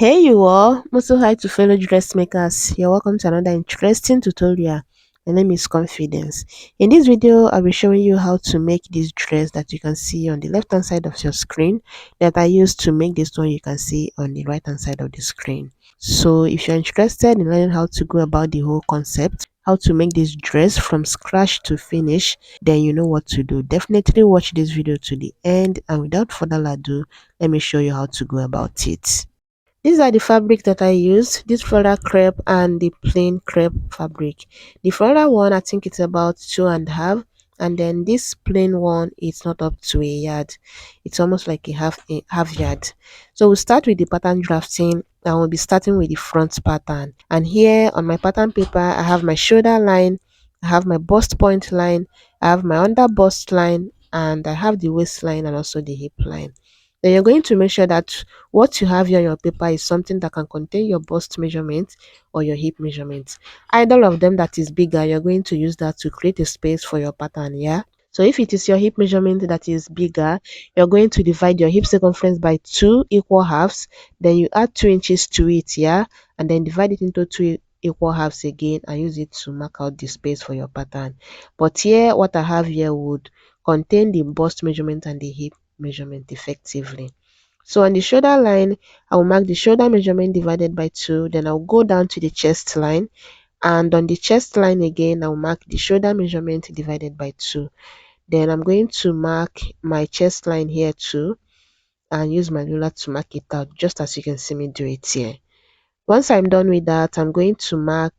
Hey you all, also hi to fellow dressmakers. You're welcome to another interesting tutorial. My name is Confidence. In this video, I'll be showing you how to make this dress that you can see on the left hand side of your screen that I used to make this one you can see on the right hand side of the screen. So if you're interested in learning how to go about the whole concept, how to make this dress from scratch to finish, then you know what to do. Definitely watch this video to the end, and without further ado, let me show you how to go about it. These are the fabric that I used, this floral crepe and the plain crepe fabric. The floral one, I think it's about 2.5, and then this plain one, it's not up to a yard. It's almost like a half yard. So we'll start with the pattern drafting, and we'll be starting with the front pattern. And here on my pattern paper, I have my shoulder line, I have my bust point line, I have my under bust line, and I have the waistline and also the hip line. Then you're going to make sure that what you have here on your paper is something that can contain your bust measurement or your hip measurement. Either of them that is bigger, you're going to use that to create a space for your pattern, yeah? So if it is your hip measurement that is bigger, you're going to divide your hip circumference by two equal halves. Then you add 2 inches to it, yeah? And then divide it into two equal halves again and use it to mark out the space for your pattern. But here, what I have here would contain the bust measurement and the hip measurement effectively. So on the shoulder line, I will mark the shoulder measurement divided by 2. Then I'll go down to the chest line. And on the chest line again, I'll mark the shoulder measurement divided by 2. Then I'm going to mark my chest line here too and use my ruler to mark it out, just as you can see me do it here. Once I'm done with that, I'm going to mark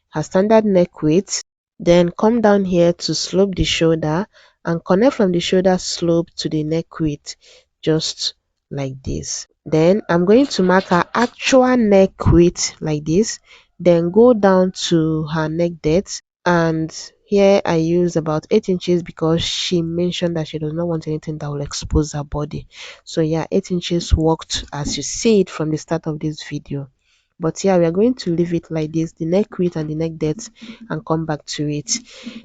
her standard neck width, then come down here to slope the shoulder and connect from the shoulder slope to the neck width, just like this. Then I'm going to mark her actual neck width like this, then go down to her neck depth, and here I use about 8 inches because she mentioned that she does not want anything that will expose her body. So yeah, 8 inches worked as you see it from the start of this video. But yeah, we are going to leave it like this, the neck width and the neck depth, and come back to it.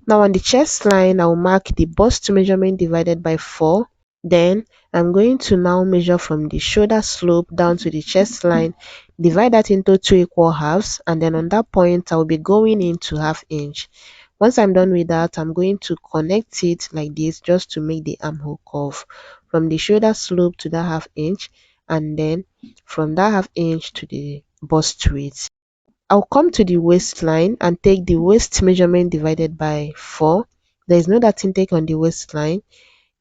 Now on the chest line, I'll mark the bust measurement divided by 4. Then I'm going to now measure from the shoulder slope down to the chest line, divide that into two equal halves, and then on that point I'll be going into half inch. Once I'm done with that, I'm going to connect it like this just to make the armhole curve from the shoulder slope to that half inch, and then from that half inch to the bust width. I'll come to the waistline and take the waist measurement divided by 4. There is no that intake on the waistline.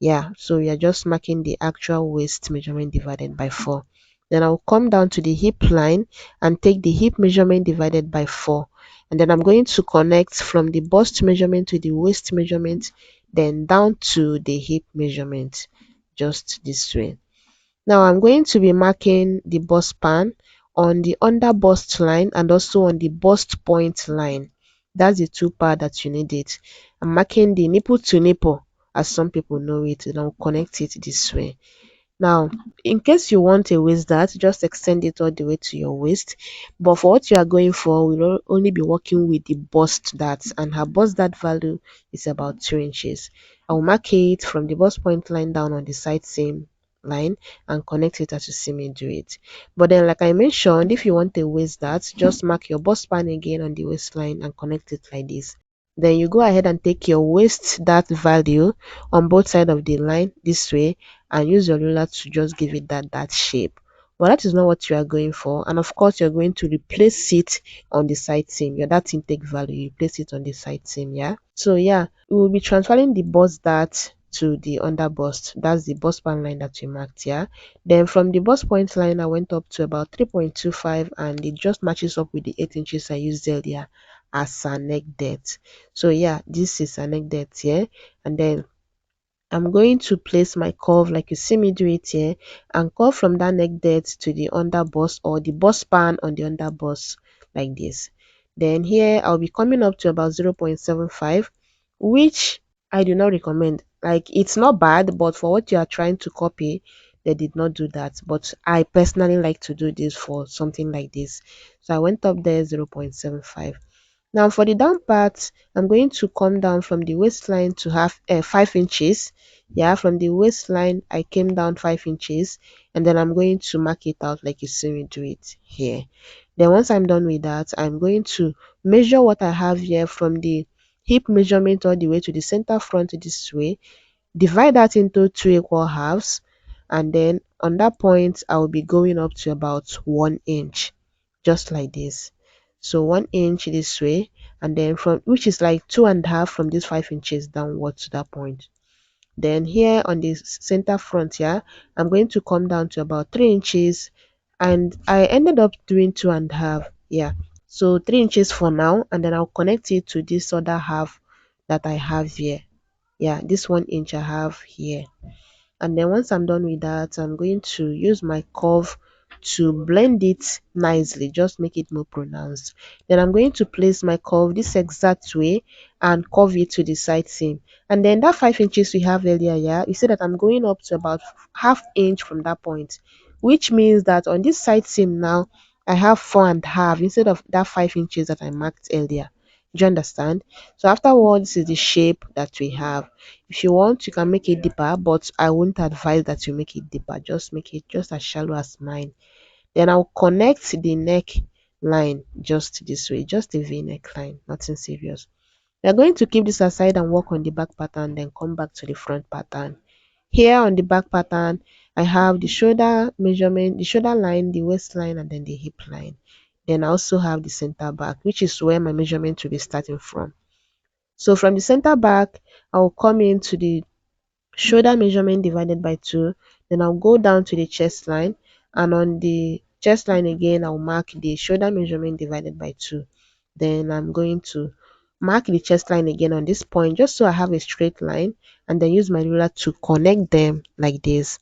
Yeah, so we are just marking the actual waist measurement divided by 4. Then I'll come down to the hip line and take the hip measurement divided by 4. And then I'm going to connect from the bust measurement to the waist measurement, then down to the hip measurement, just this way. Now I'm going to be marking the bust span on the under bust line and also on the bust point line. That's the two part that you need it. I'm marking the nipple to nipple, as some people know it, and I'll connect it this way. Now, in case you want a waist dart, just extend it all the way to your waist. But for what you are going for, we'll only be working with the bust dart, and her bust dart value is about 2 inches. I will mark it from the bust point line down on the side seam line and connect it as you see me do it. But then, like I mentioned, if you want a waist dart, just mark your bust span again on the waistline and connect it like this. Then you go ahead and take your waist dart value on both sides of the line this way and use your ruler to just give it that shape. But that is not what you are going for, and of course you're going to replace it on the side seam. Your that intake value, you place it on the side seam. Yeah, so yeah, we will be transferring the bust dart to the under bust. That's the bust span line that we marked. Yeah, then from the bust point line I went up to about 3.25, and it just matches up with the 8 inches I used earlier as a neck depth. So yeah, this is a neck depth here. And then I'm going to place my curve like you see me do it here, and curve from that neck depth to the under bust or the bust span on the under bust like this. Then here I'll be coming up to about 0.75, which I do not recommend. Like, it's not bad, but for what you are trying to copy, they did not do that. But I personally like to do this for something like this. So I went up there 0.75. Now for the down part, I'm going to come down from the waistline to have 5 inches. Yeah, from the waistline I came down 5 inches, and then I'm going to mark it out like you see me do it here. Then once I'm done with that, I'm going to measure what I have here from the hip measurement all the way to the center front this way, divide that into two equal halves, and then on that point I will be going up to about 1 inch, just like this. So 1 inch this way, and then from which is like 2.5 from these 5 inches downwards to that point. Then here on the center front here, I'm going to come down to about 3 inches, and I ended up doing 2.5. Yeah, so 3 inches for now, and then I'll connect it to this other half that I have here. Yeah, this 1 inch I have here. And then once I'm done with that, I'm going to use my curve to blend it nicely, just make it more pronounced. Then I'm going to place my curve this exact way and curve it to the side seam. And then that 5 inches we have earlier, yeah, you see that I'm going up to about half inch from that point, which means that on this side seam now I have 4.5 instead of that 5 inches that I marked earlier. Do you understand? So afterwards, this is the shape that we have. If you want, you can make it deeper, but I won't advise that you make it deeper. Just make it just as shallow as mine. Then I'll connect the neck line just this way, just a V-neck line, nothing serious. We're going to keep this aside and work on the back pattern, then come back to the front pattern. Here on the back pattern, I have the shoulder measurement, the shoulder line, the waistline, and then the hip line. Then I also have the center back, which is where my measurement will be starting from. So from the center back, I'll come into the shoulder measurement divided by 2. Then I'll go down to the chest line, and on the chest line again I'll mark the shoulder measurement divided by 2. Then I'm going to mark the chest line again on this point, just so I have a straight line, and then use my ruler to connect them like this.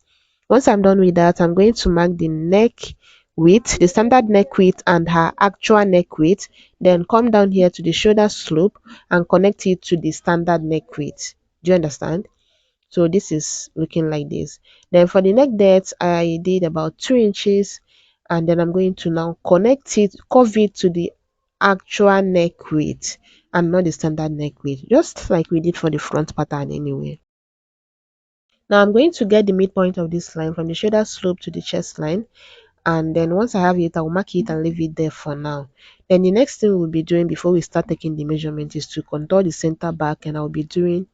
Once I'm done with that, I'm going to mark the neck width, the standard neck width and her actual neck width, then come down here to the shoulder slope and connect it to the standard neck width. Do you understand? So this is looking like this. Then for the neck depth, I did about 2 inches, and then I'm going to now connect it, curve it to the actual neck width and not the standard neck width, just like we did for the front pattern anyway. Now I'm going to get the midpoint of this line from the shoulder slope to the chest line, and then once I have it, I'll mark it and leave it there for now. Then the next thing we'll be doing before we start taking the measurement is to contour the center back, and I'll be doing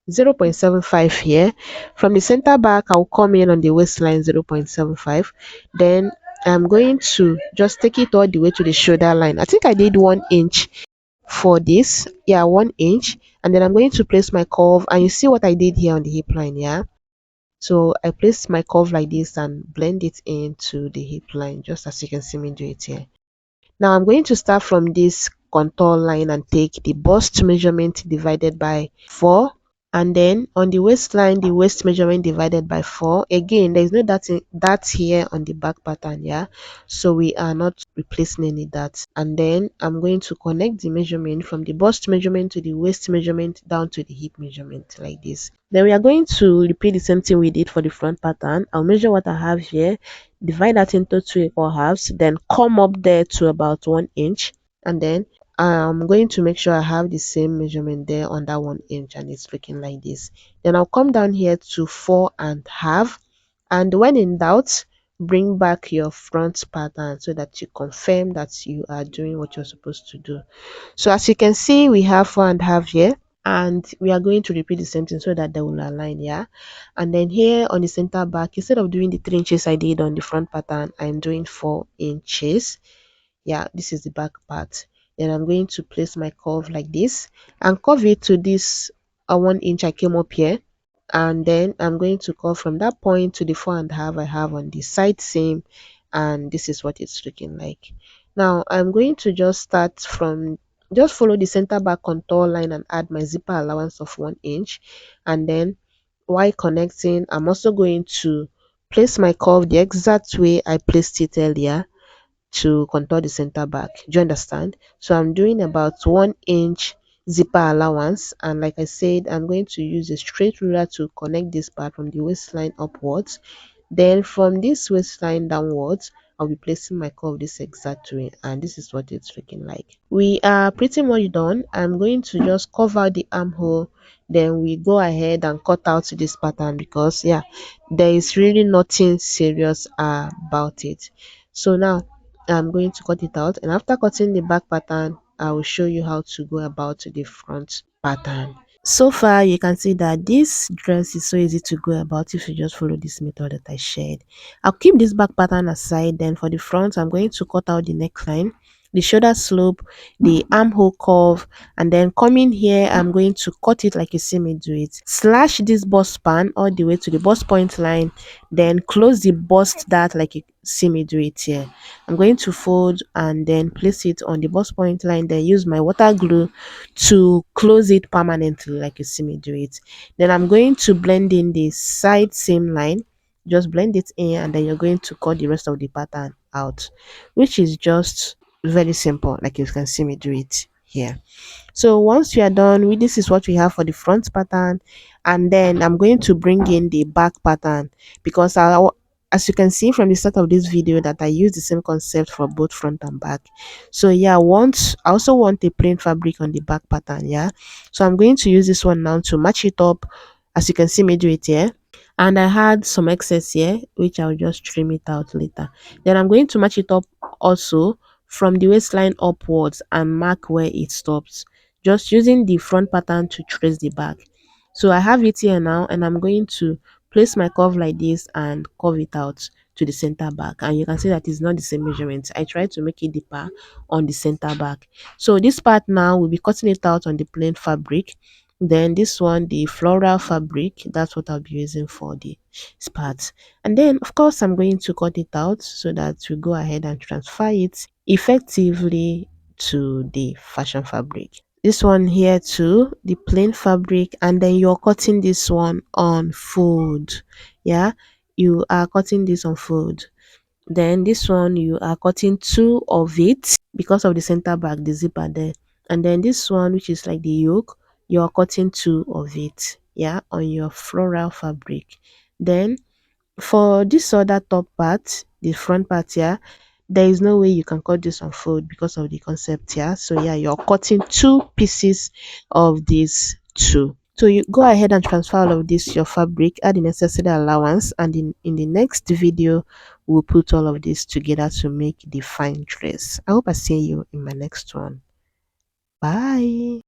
0.75 here. From the center back, I'll come in on the waistline 0.75. Then I'm going to just take it all the way to the shoulder line. I think I did 1 inch for this. Yeah, 1 inch. And then I'm going to place my curve, and you see what I did here on the hip line, yeah? So I placed my curve like this and blend it into the hip line, just as you can see me do it here. Now I'm going to start from this contour line and take the bust measurement divided by 4, and then on the waistline the waist measurement divided by 4. Again, there is no that here on the back pattern, yeah, so we are not replacing any that. And then I'm going to connect the measurement from the bust measurement to the waist measurement down to the hip measurement like this. Then we are going to repeat the same thing we did for the front pattern. I'll measure what I have here, divide that into two equal halves, then come up there to about 1 inch, and then I'm going to make sure I have the same measurement there on that 1 inch, and it's looking like this. Then I'll come down here to 4.5, and when in doubt, bring back your front pattern so that you confirm that you are doing what you're supposed to do. So as you can see, we have 4.5 here, and we are going to repeat the same thing so that they will align, yeah. And then here on the center back, instead of doing the 3 inches I did on the front pattern, I'm doing 4 inches. Yeah, this is the back part. Then I'm going to place my curve like this and curve it to this 1 inch I came up here, and then I'm going to curve from that point to the 4.5 I have on the side seam, and this is what it's looking like. Now I'm going to just start from, just follow the center back contour line and add my zipper allowance of 1 inch, and then while connecting I'm also going to place my curve the exact way I placed it earlier to contour the center back. Do you understand? So I'm doing about 1 inch zipper allowance, and like I said, I'm going to use a straight ruler to connect this part from the waistline upwards. Then from this waistline downwards, I'll be placing my curve this exact way, and this is what it's looking like. We are pretty much done. I'm going to just cover the armhole, then we go ahead and cut out this pattern, because yeah, there is really nothing serious about it. So now I'm going to cut it out, and after cutting the back pattern, I will show you how to go about the front pattern. So far you can see that this dress is so easy to go about if you just follow this method that I shared. I'll keep this back pattern aside. Then for the front, I'm going to cut out the neckline, the shoulder slope, the armhole curve, and then coming here, I'm going to cut it like you see me do it. Slash this bust span all the way to the bust point line, then close the bust dart like you see me do it here. I'm going to fold and then place it on the bust point line, then use my water glue to close it permanently like you see me do it. Then I'm going to blend in the side seam line, just blend it in, and then you're going to cut the rest of the pattern out, which is just very simple like you can see me do it here. So once we are done with this, is what we have for the front pattern, and then I'm going to bring in the back pattern, because as you can see from the start of this video that I use the same concept for both front and back. So yeah, once I also want a plain fabric on the back pattern, yeah, so I'm going to use this one now to match it up, as you can see me do it here. And I had some excess here, which I'll just trim it out later. Then I'm going to match it up also from the waistline upwards and mark where it stops, just using the front pattern to trace the back. So I have it here now, and I'm going to place my curve like this and curve it out to the center back, and you can see that it's not the same measurement. I tried to make it deeper on the center back. So this part now we'll be cutting it out on the plain fabric. Then this one, the floral fabric, that's what I'll be using for the part. And then of course I'm going to cut it out so that we go ahead and transfer it effectively to the fashion fabric. This one here too, the plain fabric, and then you're cutting this one on fold. Yeah, you are cutting this on fold. Then this one you are cutting two of it because of the center back, the zipper there. And then this one, which is like the yoke, you are cutting two of it, yeah, on your floral fabric. Then for this other top part, the front part here, there is no way you can cut this on fold because of the concept here. So yeah, you're cutting two pieces of these two. So you go ahead and transfer all of this your fabric, add the necessary allowance, and in the next video we'll put all of this together to make the fine dress. I hope I see you in my next one. Bye.